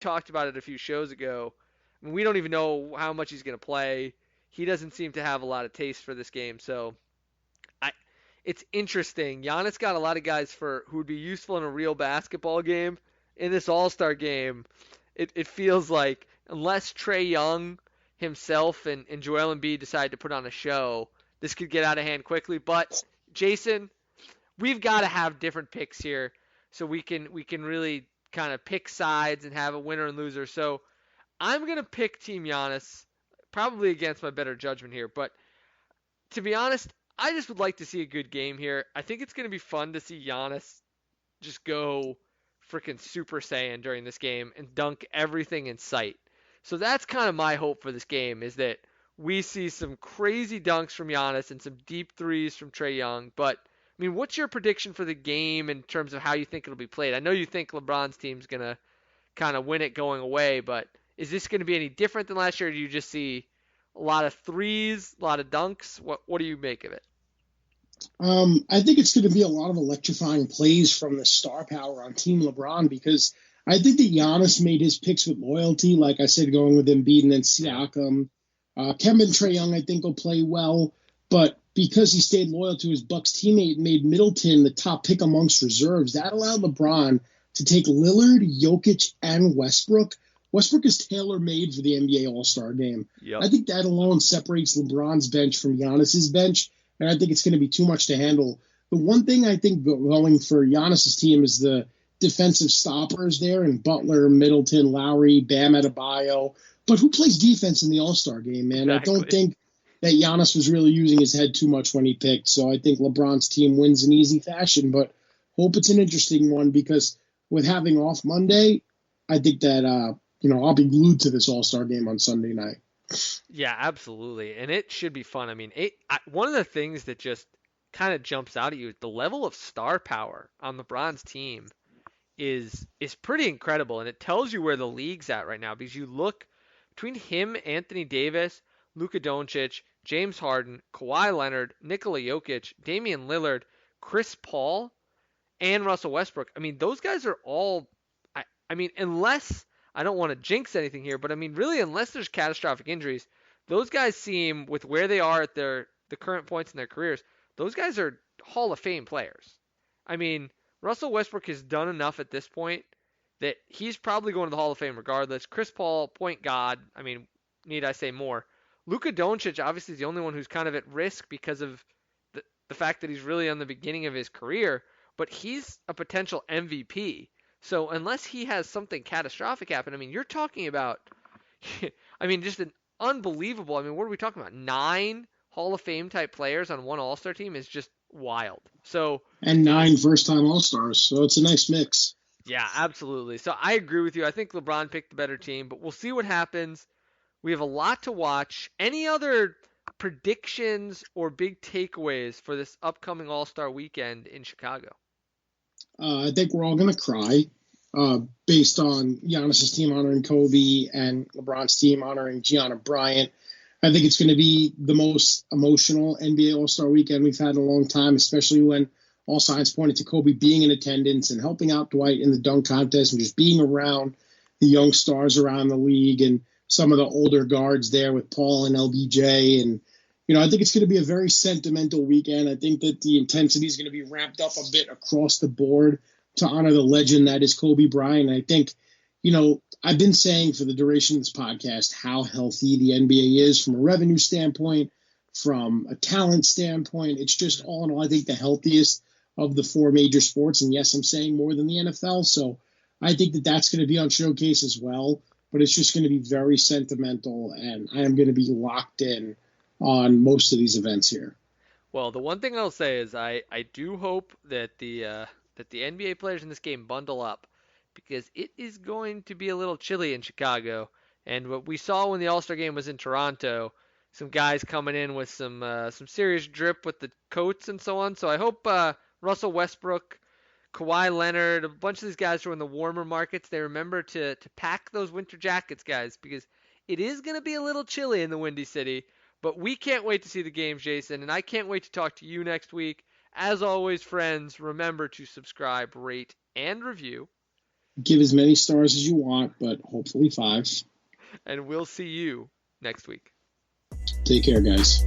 talked about it a few shows ago. I mean, we don't even know how much he's going to play. He doesn't seem to have a lot of taste for this game, so I it's interesting. Giannis got a lot of guys for who would be useful in a real basketball game. In this All-Star game, it feels like unless Trey Young himself and Joel Embiid decide to put on a show, this could get out of hand quickly. But Jason, we've got to have different picks here so we can really kind of pick sides and have a winner and loser. So I'm gonna pick Team Giannis, probably against my better judgment here. But to be honest, I just would like to see a good game here. I think it's gonna be fun to see Giannis just go freaking Super Saiyan during this game and dunk everything in sight. So that's kind of my hope for this game is that we see some crazy dunks from Giannis and some deep threes from Trey Young. But I mean, what's your prediction for the game in terms of how you think it'll be played? I know you think LeBron's team's gonna kind of win it going away, but is this going to be any different than last year? Or do you just see a lot of threes, a lot of dunks? What do you make of it? I think it's going to be a lot of electrifying plays from the star power on Team LeBron because I think that Giannis made his picks with loyalty. Like I said, going with Embiid and then Yeah, Siakam. Kevin Trey Young, I think, will play well, but because he stayed loyal to his Bucks teammate, made Middleton the top pick amongst reserves. That allowed LeBron to take Lillard, Jokic, and Westbrook. Westbrook is tailor made for the NBA All Star game. yep. I think that alone separates LeBron's bench from Giannis's bench, and I think it's going to be too much to handle. The one thing I think going for Giannis's team is the defensive stoppers there, and Butler, Middleton, Lowry, Bam Adebayo. But who plays defense in the All Star game, man? I don't Exactly. think that Giannis was really using his head too much when he picked. So I think LeBron's team wins in easy fashion, but hope it's an interesting one because with having off Monday, I think that I'll be glued to this All Star game on Sunday night. Yeah, absolutely. And it should be fun. I mean, one of the things that just kind of jumps out at you is the level of star power on LeBron's team is pretty incredible, and it tells you where the league's at right now because you look between him, Anthony Davis, Luka Doncic, James Harden, Kawhi Leonard, Nikola Jokic, Damian Lillard, Chris Paul, and Russell Westbrook. I mean, those guys are all. I mean, unless I don't want to jinx anything here, but I mean, really, unless there's catastrophic injuries, those guys seem with where they are at the current points in their careers. Those guys are Hall of Fame players. I mean, Russell Westbrook has done enough at this point that he's probably going to the Hall of Fame regardless. Chris Paul, point god. I mean, need I say more? Luka Doncic obviously is the only one who's kind of at risk because of the fact that he's really on the beginning of his career, but he's a potential MVP. So unless he has something catastrophic happen, I mean, you're talking about, I mean, just an unbelievable. I mean, what are we talking about? 9 Hall of Fame type players on one All Star team is just wild. So And it, 9 first time All Stars, so it's a nice mix. yeah, absolutely. So I agree with you. I think LeBron picked the better team, but we'll see what happens. We have a lot to watch. Any other predictions or big takeaways for this upcoming All Star weekend in Chicago? I think we're all going to cry based on Giannis's team honoring Kobe and LeBron's team honoring Gianna Bryant. I think it's going to be the most emotional NBA All Star weekend we've had in a long time, especially when all signs pointed to Kobe being in attendance and helping out Dwight in the dunk contest and just being around the young stars around the league and some of the older guards there with Paul and LBJ. And, I think it's going to be a very sentimental weekend. I think that the intensity is going to be ramped up a bit across the board to honor the legend that is Kobe Bryant. I think, I've been saying for the duration of this podcast how healthy the NBA is from a revenue standpoint, from a talent standpoint. It's just all in all, I think the healthiest of the four major sports. And yes, I'm saying more than the NFL. So I think that that's going to be on showcase as well. But it's just going to be very sentimental, and I am going to be locked in on most of these events here. Well, the one thing I'll say is I do hope that the NBA players in this game bundle up because it is going to be a little chilly in Chicago. And what we saw when the All-Star game was in Toronto, some guys coming in with some serious drip with the coats and so on. So I hope Russell Westbrook, Kawhi Leonard, a bunch of these guys who are in the warmer markets, they remember to pack those winter jackets, guys, because it is going to be a little chilly in the Windy City. But we can't wait to see the games, Jason, and I can't wait to talk to you next week. As always, friends, remember to subscribe, rate, and review. Give as many stars as you want, but hopefully 5. And we'll see you next week. Take care, guys.